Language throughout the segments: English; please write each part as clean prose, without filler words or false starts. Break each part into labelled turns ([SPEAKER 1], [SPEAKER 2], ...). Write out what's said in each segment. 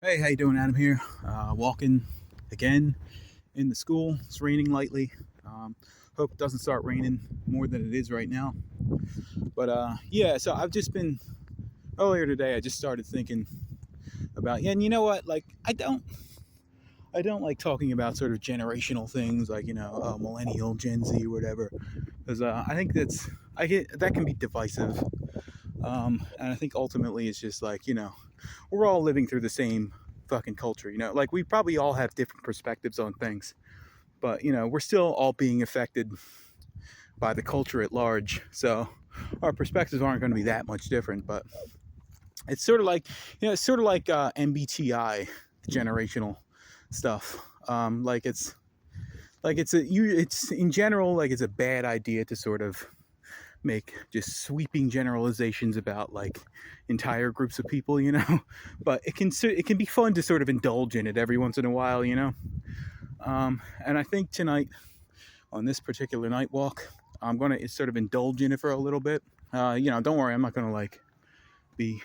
[SPEAKER 1] Hey, how you doing, Adam here? Walking again in the school. It's raining lightly. Um, Hope it doesn't start raining more than it is right now. But yeah, so I've just been earlier today. I just started thinking about and you know what? Like I don't like talking about sort of generational things like millennial, Gen Z, or whatever, because I think I get that can be divisive. And I think ultimately it's just like we're all living through the same fucking culture. Like we probably all have different perspectives on things, but we're still all being affected by the culture at large. So our perspectives aren't going to be that much different. But it's sort of like MBTI generational stuff. It's in general like it's a bad idea to sort of make just sweeping generalizations about like entire groups of people. But it can be fun to sort of indulge in it every once in a while. And I think tonight on this particular night walk, I'm gonna sort of indulge in it for a little bit. Don't worry, I'm not gonna like be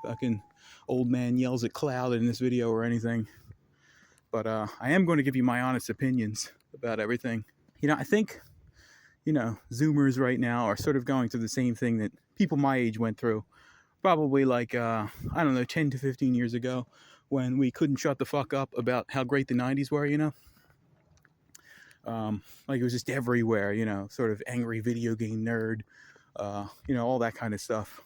[SPEAKER 1] fucking old man yells at cloud in this video or anything, but I am going to give you my honest opinions about everything. I think Zoomers right now are sort of going through the same thing that people my age went through. Probably like, I don't know, 10 to 15 years ago when we couldn't shut the fuck up about how great the 90s were. Like it was just everywhere, sort of angry video game nerd, all that kind of stuff.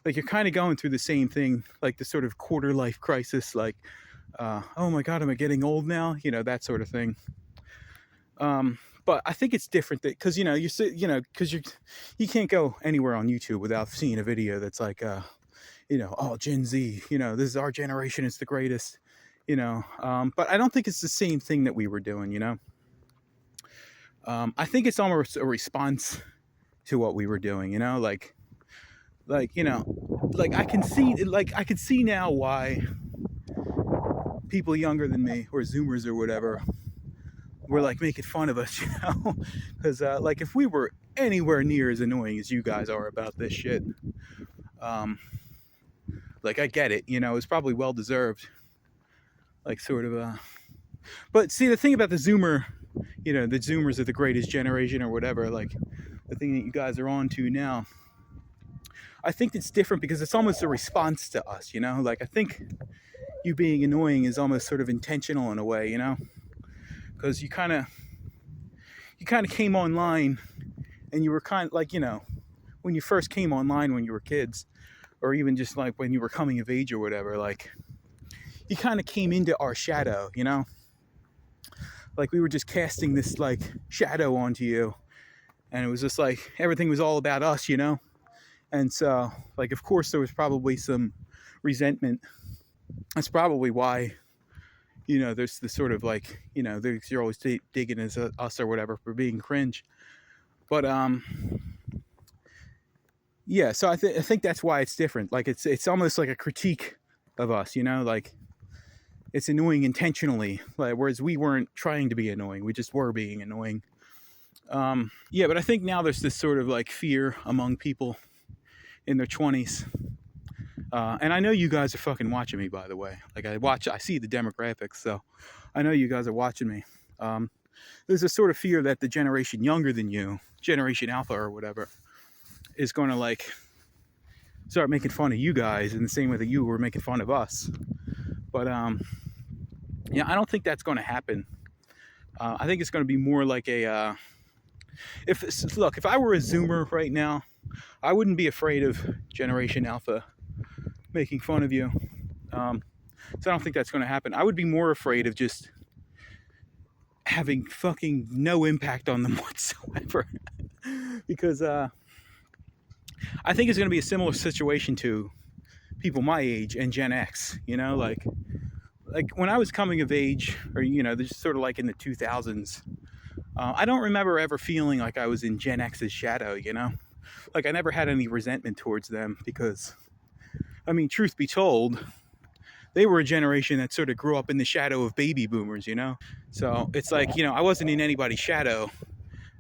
[SPEAKER 1] Like you're kind of going through the same thing, like the sort of quarter life crisis, like, oh my God, am I getting old now? That sort of thing. But I think it's different because you can't go anywhere on YouTube without seeing a video that's like oh, Gen Z, this is our generation, it's the greatest. But I don't think it's the same thing that we were doing. I think it's almost a response to what we were doing. Like I can see now why people younger than me or Zoomers or whatever were like making fun of us, because like if we were anywhere near as annoying as you guys are about this shit, like I get it, it's probably well deserved, like sort of. But see, the thing about the Zoomer, the Zoomers are the greatest generation or whatever, like the thing that you guys are on to now. I think it's different because it's almost a response to us, like I think you being annoying is almost sort of intentional in a way, because you kind of came online and you were kind of like, when you first came online when you were kids, or even just like when you were coming of age or whatever, like you kind of came into our shadow, like we were just casting this like shadow onto you, and it was just like everything was all about us, and so like of course there was probably some resentment. That's probably why there's this sort of like, you're always digging as us or whatever for being cringe. But yeah, so I think that's why it's different. Like it's almost like a critique of us, like it's annoying intentionally, like whereas we weren't trying to be annoying, we just were being annoying. Yeah, but I think now there's this sort of like fear among people in their 20s. And I know you guys are fucking watching me, by the way. Like I see the demographics, so I know you guys are watching me. There's a sort of fear that the generation younger than you, Generation Alpha or whatever, is going to like start making fun of you guys in the same way that you were making fun of us. But yeah, I don't think that's going to happen. I think it's going to be more like a if I were a Zoomer right now, I wouldn't be afraid of Generation Alpha making fun of you. So I don't think that's going to happen. I would be more afraid of just having fucking no impact on them whatsoever. Because I think it's going to be a similar situation to people my age and Gen X, like when I was coming of age, or just sort of like in the 2000s, I don't remember ever feeling like I was in Gen X's shadow, like I never had any resentment towards them because, I mean, truth be told, they were a generation that sort of grew up in the shadow of baby boomers, So it's like, I wasn't in anybody's shadow,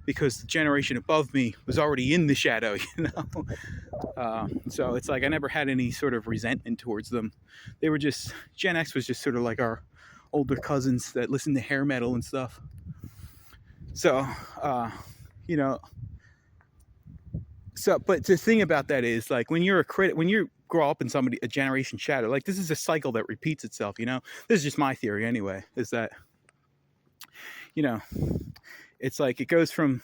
[SPEAKER 1] because the generation above me was already in the shadow, you know. So it's like I never had any sort of resentment towards them. They were just Gen X was just sort of like our older cousins that listened to hair metal and stuff. So, you know, so but the thing about that is like when you're a critic, when you grow up in a generation shadow, like this is a cycle that repeats itself. You know, this is just my theory anyway. Is that you know, it's like it goes from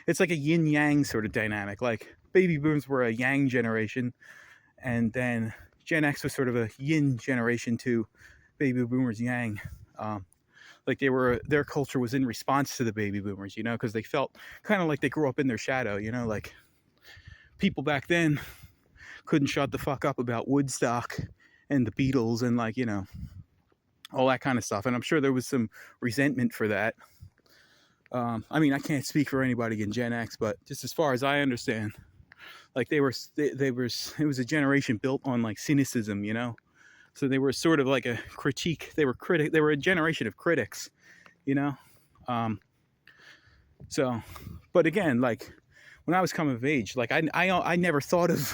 [SPEAKER 1] it's like a yin yang sort of dynamic. Like baby boomers were a yang generation, and then Gen X was sort of a yin generation to baby boomers yang. Like their culture was in response to the baby boomers, you know, because they felt kind of like they grew up in their shadow, you know, like people back then couldn't shut the fuck up about Woodstock and the Beatles and like, you know, all that kind of stuff. And I'm sure there was some resentment for that. I mean, I can't speak for anybody in Gen X, but just as far as I understand, like it was a generation built on like cynicism, you know. So they were sort of like a critique. They were a generation of critics, you know. So, but again, like when I was coming of age, like I never thought of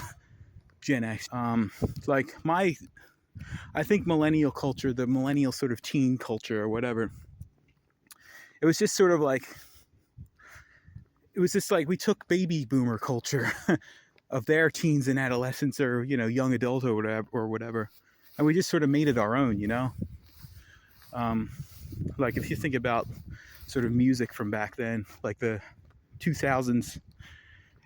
[SPEAKER 1] Gen X. Like I think millennial culture, the millennial sort of teen culture or whatever, it was just sort of like, it was just like we took baby boomer culture of their teens and adolescents or, you know, young adult or whatever, and we just sort of made it our own, you know. Like if you think about sort of music from back then, like the 2000s,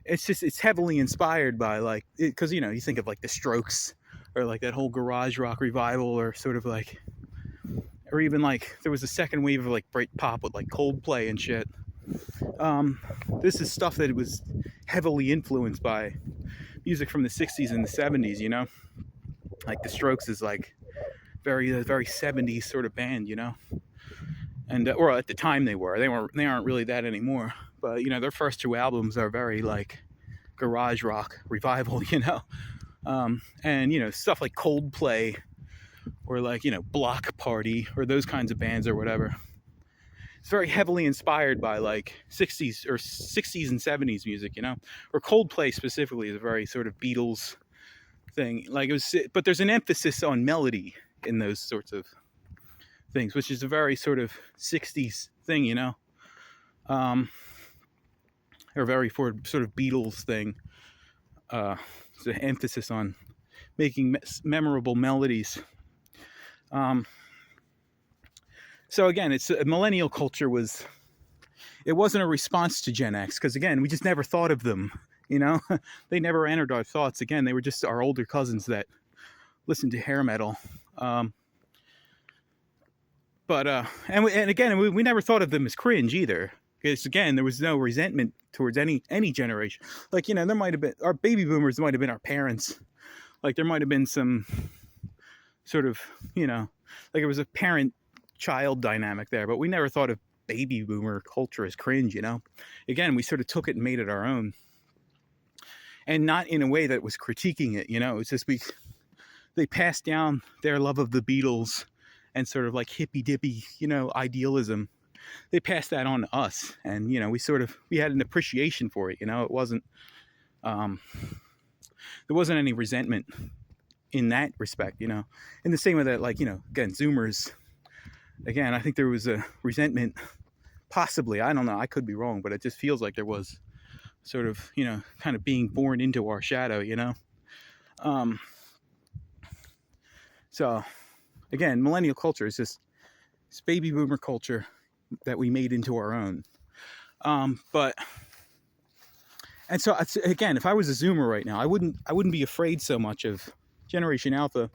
[SPEAKER 1] it's heavily inspired by like, because you know, you think of like the Strokes or like that whole garage rock revival, or sort of like, or even like there was a second wave of like break pop with like Coldplay and shit. This is stuff that was heavily influenced by music from the 60s and the 70s, you know. Like the Strokes is like very 70s sort of band, you know. And or at the time they aren't really that anymore, but you know, their first two albums are very like garage rock revival, you know. And you know, stuff like Coldplay or like, you know, Block Party or those kinds of bands or whatever, it's very heavily inspired by like 60s and 70s music, you know. Or Coldplay specifically is a very sort of Beatles thing, like it was, but there's an emphasis on melody in those sorts of things, which is a very sort of 60s thing, you know. Or very sort of Beatles thing. It's an emphasis on making memorable melodies. So again, it's millennial culture it wasn't a response to Gen X, because again, we just never thought of them, you know. They never entered our thoughts. Again, they were just our older cousins that listened to hair metal. But again, we never thought of them as cringe either, because again, there was no resentment towards any generation. Like, you know, there might have been our baby boomers, might have been our parents. Like there might have been some sort of, you know, like it was a parent-child dynamic there, but we never thought of baby boomer culture as cringe, you know. Again, we sort of took it and made it our own, and not in a way that was critiquing it, you know. It's just they passed down their love of the Beatles and sort of like hippy dippy, you know, idealism. They passed that on to us, and you know, we had an appreciation for it, you know. It wasn't there wasn't any resentment in that respect, you know. In the same way that, like, you know, again, Zoomers, again, I think there was a resentment, possibly, I don't know, I could be wrong, but it just feels like there was sort of, you know, kind of being born into our shadow, you know. So again, millennial culture is just this baby boomer culture that we made into our own. And so again, if I was a Zoomer right now, I wouldn't be afraid so much of Generation Alpha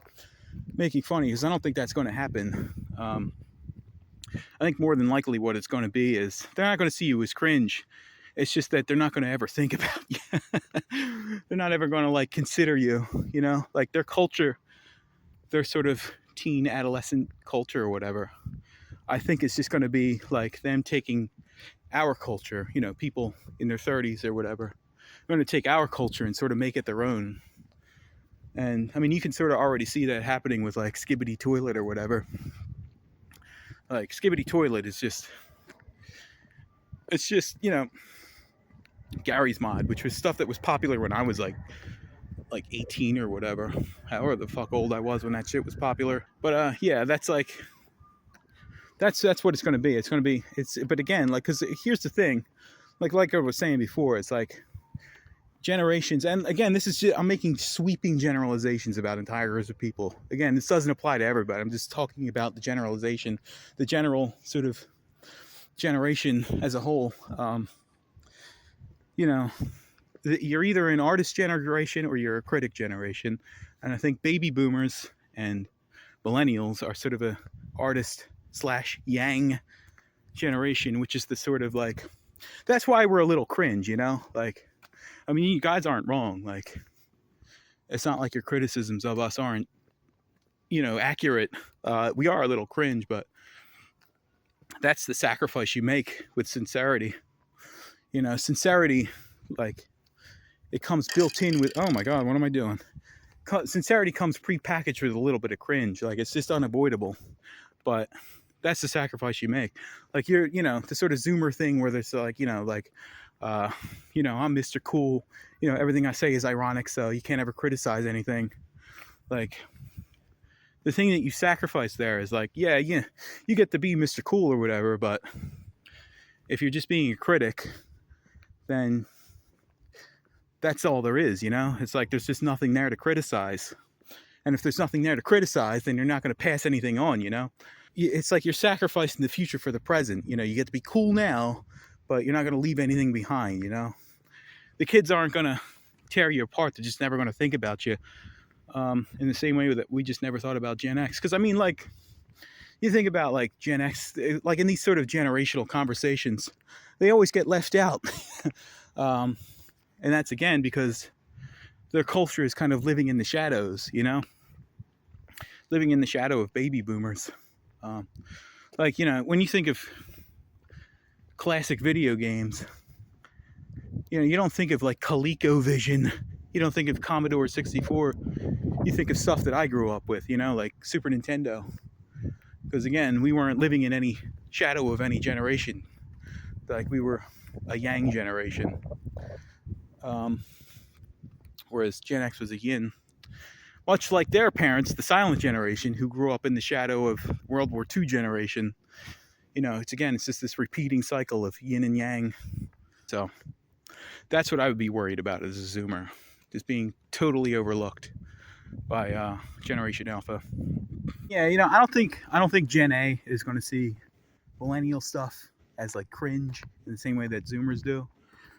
[SPEAKER 1] making fun of you, because I don't think that's going to happen. I think more than likely what it's going to be is they're not going to see you as cringe. It's just that they're not going to ever think about you. They're not ever going to like consider you, you know, like their culture, their sort of teen adolescent culture or whatever. I think it's just going to be like them taking our culture, you know, people in their 30s or whatever. They're going to take our culture and sort of make it their own. And I mean, you can sort of already see that happening with like Skibbity Toilet or whatever. Like Skibbity Toilet is just, it's just, Gary's Mod, which was stuff that was popular when I was like 18 or whatever, however the fuck old I was when that shit was popular. But yeah, that's like that's what it's going to be. It's going to be but again, like, because here's the thing, like I was saying before, it's like generations, and again, this is just, I'm making sweeping generalizations about entire groups of people. Again, this doesn't apply to everybody. I'm just talking about the generalization, the general sort of generation as a whole. You're either an artist generation or you're a critic generation, and I think baby boomers and millennials are sort of a artist slash yang generation, which is the sort of like, that's why we're a little cringe, like, I mean, you guys aren't wrong. Like, it's not like your criticisms of us aren't, accurate. We are a little cringe, but that's the sacrifice you make with sincerity. Sincerity, like, it comes built in with, oh my God, what am I doing? Sincerity comes pre-packaged with a little bit of cringe. Like, it's just unavoidable. But that's the sacrifice you make. Like, you're, the sort of Zoomer thing where there's like, I'm Mr. Cool. Everything I say is ironic, so you can't ever criticize anything. Like, the thing that you sacrifice there is like, yeah, you get to be Mr. Cool or whatever, but if you're just being a critic, then that's all there is, It's like there's just nothing there to criticize. And if there's nothing there to criticize, then you're not going to pass anything on, It's like you're sacrificing the future for the present. You get to be cool now, but you're not going to leave anything behind, The kids aren't going to tear you apart. They're just never going to think about you in the same way that we just never thought about Gen X. Because, I mean, like, you think about, like, Gen X, like, in these sort of generational conversations, they always get left out. And that's, again, because their culture is kind of living in the shadows, living in the shadow of baby boomers. Like, when you think of classic video games, you don't think of like ColecoVision, you don't think of Commodore 64, you think of stuff that I grew up with, like Super Nintendo. Because again, we weren't living in any shadow of any generation. Like, we were a Yang generation. Whereas Gen X was a Yin. Much like their parents, the silent generation, who grew up in the shadow of World War II generation. It's just this repeating cycle of Yin and Yang. So that's what I would be worried about as a Zoomer, just being totally overlooked by Generation Alpha. Yeah, I don't think Gen A is going to see millennial stuff as like cringe in the same way that Zoomers do,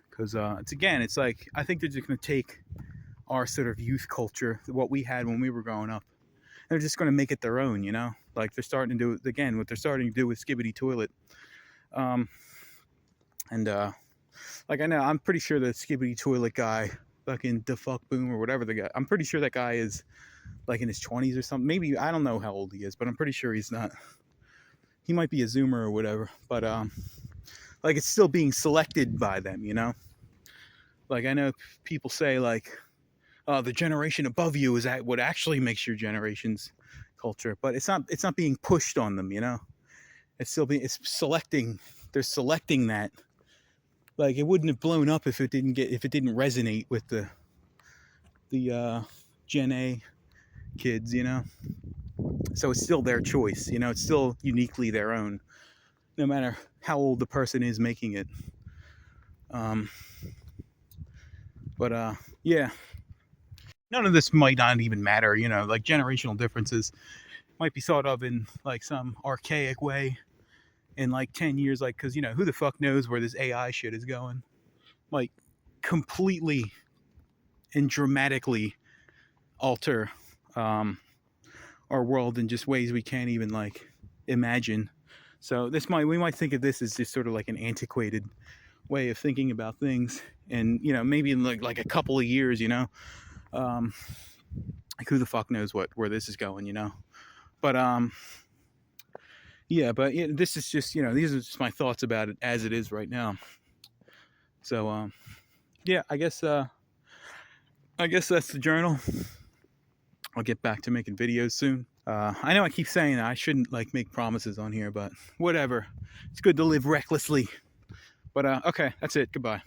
[SPEAKER 1] because it's like, I think they're just going to take our sort of youth culture, what we had when we were growing up, and they're just going to make it their own. Like, they're starting to do again what they're starting to do with Skibbity Toilet. Like, I know, I'm pretty sure the Skibbity Toilet guy, fucking DeFuck Boom or whatever the guy, I'm pretty sure that guy is like in his 20s or something. Maybe, I don't know how old he is, but I'm pretty sure he's not. He might be a Zoomer or whatever, but like, it's still being selected by them, Like, I know people say like, the generation above you is what actually makes your generation's culture, but it's not being pushed on them, It's still it's selecting. They're selecting that. Like, it wouldn't have blown up if it didn't resonate with the Gen A kids, So it's still their choice, It's still uniquely their own, no matter how old the person is making it. Yeah. None of this might not even matter, like, generational differences might be thought of in like some archaic way in like 10 years, like, because who the fuck knows where this AI shit is going, like, completely and dramatically alter our world in just ways we can't even like imagine. So we might think of this as just sort of like an antiquated way of thinking about things, and maybe in like a couple of years, like, who the fuck knows where this is going, but this is just, these are just my thoughts about it as it is right now. So I guess that's the journal. I'll get back to making videos soon. I know I keep saying that I shouldn't like make promises on here, but whatever. It's good to live recklessly. But okay, that's it. Goodbye.